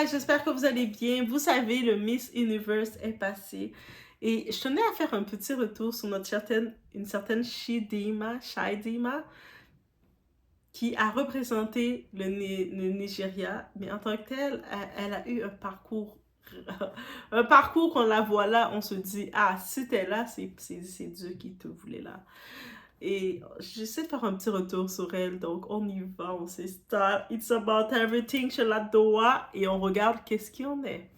j'espère que vous allez bien. Vous savez, le Miss Universe est passé et je tenais à faire un petit retour sur une certaine Chidinma, qui a représenté le Nigeria, mais en tant que telle, elle a eu un parcours, un parcours qu'on la voit là, on se dit, ah, si t'es là, c'est Dieu qui te voulait là. Et j'essaie de faire un petit retour sur elle, donc on y va, on s'installe. It's about everything chez la Doha et on regarde qu'est-ce qu'il en est.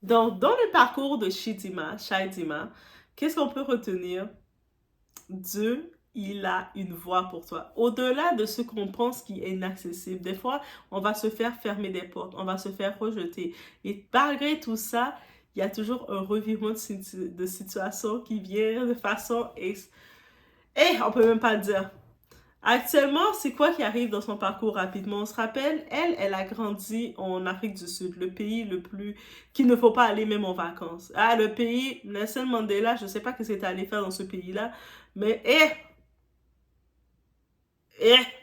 Donc, dans le parcours de Shaidima, qu'est-ce qu'on peut retenir? Dieu, il a une voie pour toi. Au-delà de ce qu'on pense qui est inaccessible, des fois, on va se faire fermer des portes, on va se faire rejeter. Et malgré tout ça, il y a toujours un revirement de situation qui vient de façon... on peut même pas le dire. Actuellement, c'est quoi qui arrive dans son parcours rapidement? On se rappelle, elle a grandi en Afrique du Sud, le pays le plus... qu'il ne faut pas aller même en vacances. Ah, le pays, Nelson Mandela, je ne sais pas ce que tu allé faire dans ce pays-là, mais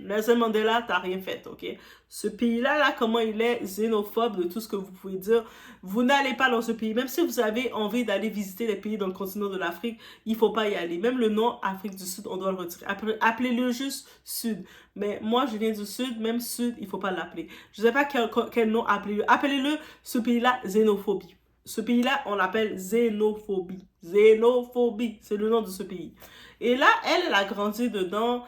Nelson Mandela, t'as rien fait, ok? Ce pays-là, là, comment il est xénophobe de tout ce que vous pouvez dire. Vous n'allez pas dans ce pays. Même si vous avez envie d'aller visiter les pays dans le continent de l'Afrique, il ne faut pas y aller. Même le nom Afrique du Sud, on doit le retirer. Appelez-le juste Sud. Mais moi, je viens du Sud, même Sud, il ne faut pas l'appeler. Je ne sais pas quel nom appelez-le. Appelez-le, ce pays-là, xénophobie. Ce pays-là, on l'appelle xénophobie. Xénophobie, c'est le nom de ce pays. Et là, elle a grandi dedans.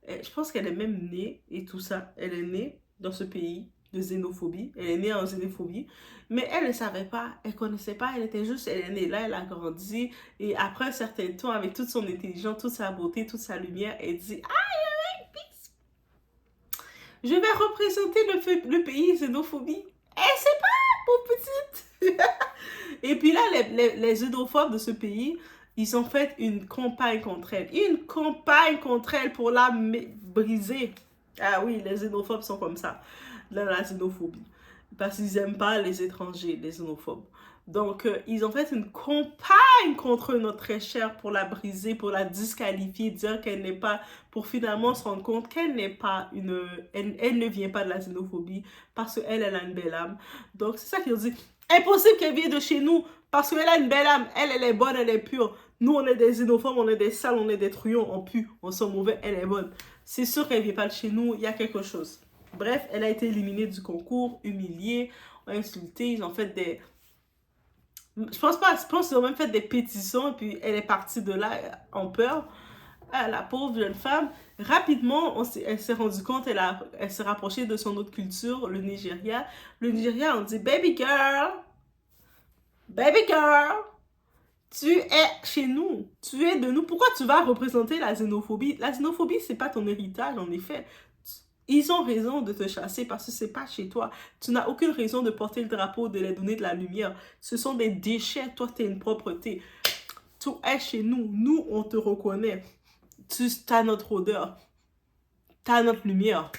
Je pense qu'elle est même née et tout ça. Elle est née dans ce pays de xénophobie. Elle est née en xénophobie. Mais elle ne savait pas, elle ne connaissait pas. Elle était juste, elle est née là, elle a grandi. Et après un certain temps, avec toute son intelligence, toute sa beauté, toute sa lumière, elle dit, ah, je vais représenter le pays xénophobie. Elle sait pas, pauvre petite. Et puis là, les xénophobes de ce pays, ils ont fait une campagne contre elle. Une campagne contre elle pour la briser. Ah oui, les xénophobes sont comme ça. Là, la xénophobie. Parce qu'ils n'aiment pas les étrangers, les xénophobes. Donc, ils ont fait une campagne contre notre très chère pour la briser, pour la disqualifier, dire qu'elle n'est pas, pour finalement se rendre compte qu'elle n'est pas une... Elle ne vient pas de la xénophobie parce qu'elle, elle a une belle âme. Donc, c'est ça qu'ils ont dit. Impossible qu'elle vienne de chez nous parce qu'elle a une belle âme. Elle est bonne, elle est pure. Nous, on est des xénophobes, on est des sales, on est des truands, on pue, on sent mauvais, elle est bonne. C'est sûr qu'elle ne vient pas de chez nous, il y a quelque chose. Bref, elle a été éliminée du concours, humiliée, insultée, ils ont fait des... Je pense qu'ils ont même fait des pétitions, et puis elle est partie de là en peur. Ah, la pauvre jeune femme, rapidement, elle s'est rendue compte, elle s'est rapprochée de son autre culture, le Nigeria. Le Nigeria, on dit « Baby girl, tu es chez nous, tu es de nous. Pourquoi tu vas représenter la xénophobie? La xénophobie, c'est pas ton héritage, en effet. Ils ont raison de te chasser parce que c'est pas chez toi. Tu n'as aucune raison de porter le drapeau, de les donner de la lumière. Ce sont des déchets. Toi, tu es une propreté. Tu es chez nous. Nous, on te reconnaît. Tu as notre odeur. Tu as notre lumière.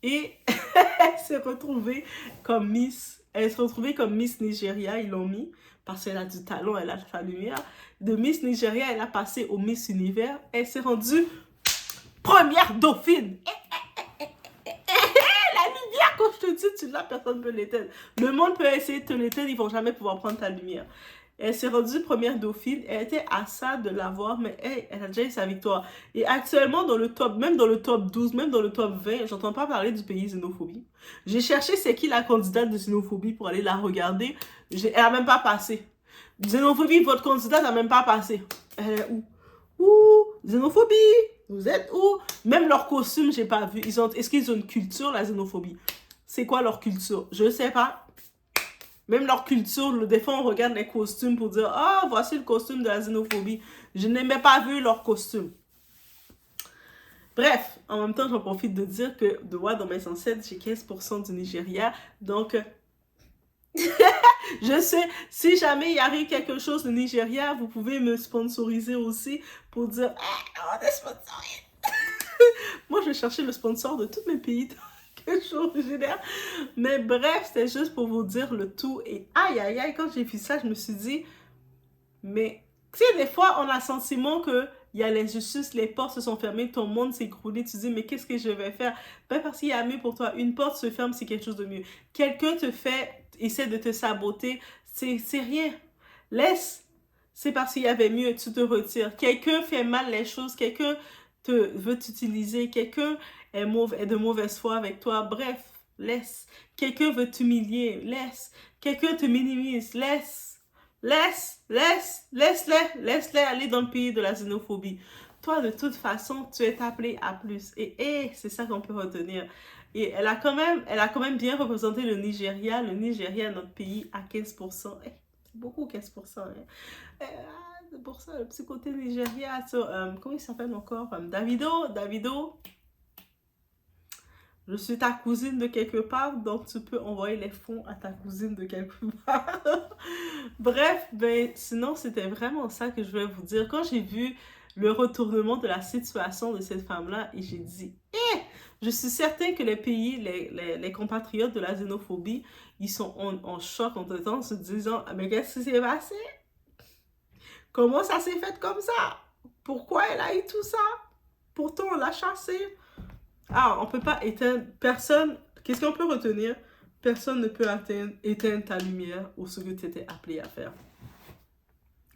Et elle s'est retrouvée comme Miss. Elle s'est retrouvée comme Miss Nigeria. Ils l'ont mis parce qu'elle a du talent, elle a sa lumière. De Miss Nigeria, elle a passé au Miss Univers. Elle s'est rendue première dauphine. La lumière, quand je te dis, tu l'as, personne ne peut l'éteindre. Le monde peut essayer de te l'éteindre, ils ne vont jamais pouvoir prendre ta lumière. Elle s'est rendue première dauphine, elle était à ça de l'avoir, mais elle a déjà eu sa victoire. Et actuellement, dans le top, même dans le top 12, même dans le top 20, j'entends pas parler du pays xénophobie. J'ai cherché c'est qui la candidate de xénophobie pour aller la regarder. Elle a même pas passé. Xénophobie, votre candidate n'a même pas passé. Elle est où? Ouh, xénophobie, vous êtes où? Même leur costume, j'ai pas vu. Est-ce qu'ils ont une culture, la xénophobie? C'est quoi leur culture? Je sais pas. Même leur culture, des fois on regarde les costumes pour dire « Ah, voici le costume de la xénophobie. » Je n'ai même pas vu leur costume. Bref, en même temps, j'en profite de dire que de moi, dans mes ancêtres, j'ai 15% du Nigeria. Donc, je sais, si jamais il arrive quelque chose au Nigeria, vous pouvez me sponsoriser aussi pour dire « on est sponsorisé. » Moi, je vais chercher le sponsor de tous mes pays que je suis originaire. Mais bref, c'est juste pour vous dire le tout. Et aïe, quand j'ai vu ça, je me suis dit, mais tu sais, des fois, on a le sentiment que il y a l'injustice, les portes se sont fermées, ton monde s'est écroulé, tu dis, mais qu'est-ce que je vais faire? Pas parce qu'il y a mieux pour toi. Une porte se ferme, c'est quelque chose de mieux. Quelqu'un te fait, essaie de te saboter, c'est rien. Laisse. C'est parce qu'il y avait mieux, tu te retires. Quelqu'un fait mal les choses, quelqu'un veut t'utiliser, quelqu'un est de mauvaise foi avec toi. Bref, laisse. Quelqu'un veut t'humilier, laisse. Quelqu'un te minimise, laisse. Laisse-les aller dans le pays de la xénophobie. Toi, de toute façon, tu es appelé à plus. Et c'est ça qu'on peut retenir. Et elle a quand même bien représenté le Nigeria. Le Nigeria, notre pays, à 15%. C'est beaucoup, 15%. Hein. C'est pour ça, le petit côté Nigeria. Comment il s'appelle encore? Davido. Je suis ta cousine de quelque part, donc tu peux envoyer les fonds à ta cousine de quelque part. Bref, ben, sinon, c'était vraiment ça que je voulais vous dire. Quand j'ai vu le retournement de la situation de cette femme-là, et j'ai dit, je suis certain que les pays, les compatriotes de la xénophobie, ils sont en choc en temps, se disant, mais qu'est-ce qui s'est passé? Comment ça s'est fait comme ça? Pourquoi elle a eu tout ça? Pourtant, on l'a chassée. Ah, on peut pas éteindre personne. Qu'est-ce qu'on peut retenir? Personne ne peut éteindre ta lumière ou ce que tu étais appelé à faire.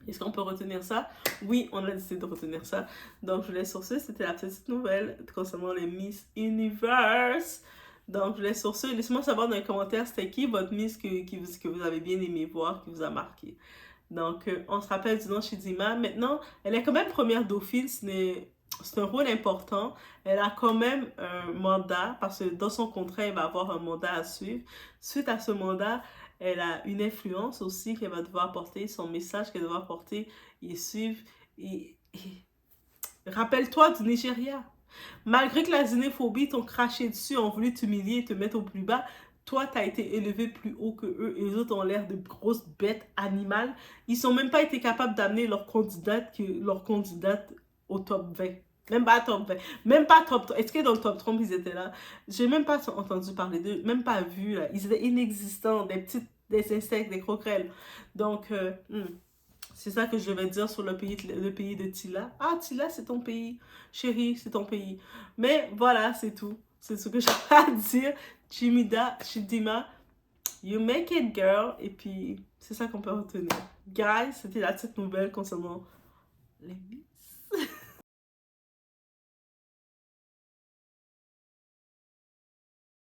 Est-ce qu'on peut retenir ça? Oui, on a décidé de retenir ça. Donc, je vous laisse sur ce. C'était la petite nouvelle concernant les Miss Universe. Donc, je vous laisse sur ce. Laissez-moi savoir dans les commentaires c'était qui votre Miss que vous avez bien aimé voir, qui vous a marqué. Donc, on se rappelle du nom Chidima. Maintenant, elle est quand même première dauphine. C'est un rôle important. Elle a quand même un mandat parce que dans son contrat, elle va avoir un mandat à suivre. Suite à ce mandat, elle a une influence aussi qu'elle va devoir porter, son message qu'elle va devoir porter et suivre. Rappelle-toi du Nigeria. Malgré que la xénophobie t'ont craché dessus, ont voulu t'humilier et te mettre au plus bas, toi, tu as été élevé plus haut que eux et les autres ont l'air de grosses bêtes animales. Ils n'ont même pas été capables d'amener leur candidate au top 20. Même pas top 20. Même pas top 30. Est-ce que dans le top 30, ils étaient là? J'ai même pas entendu parler d'eux, même pas vu. Là. Ils étaient inexistants, des insectes, des croquerelles. Donc, c'est ça que je vais dire sur le pays de Tila. Ah, Tila, c'est ton pays. Chérie, c'est ton pays. Mais voilà, c'est tout. C'est ce que j'ai à dire. Chidima, you make it, girl. Et puis, c'est ça qu'on peut retenir. Guys, c'était la petite nouvelle concernant les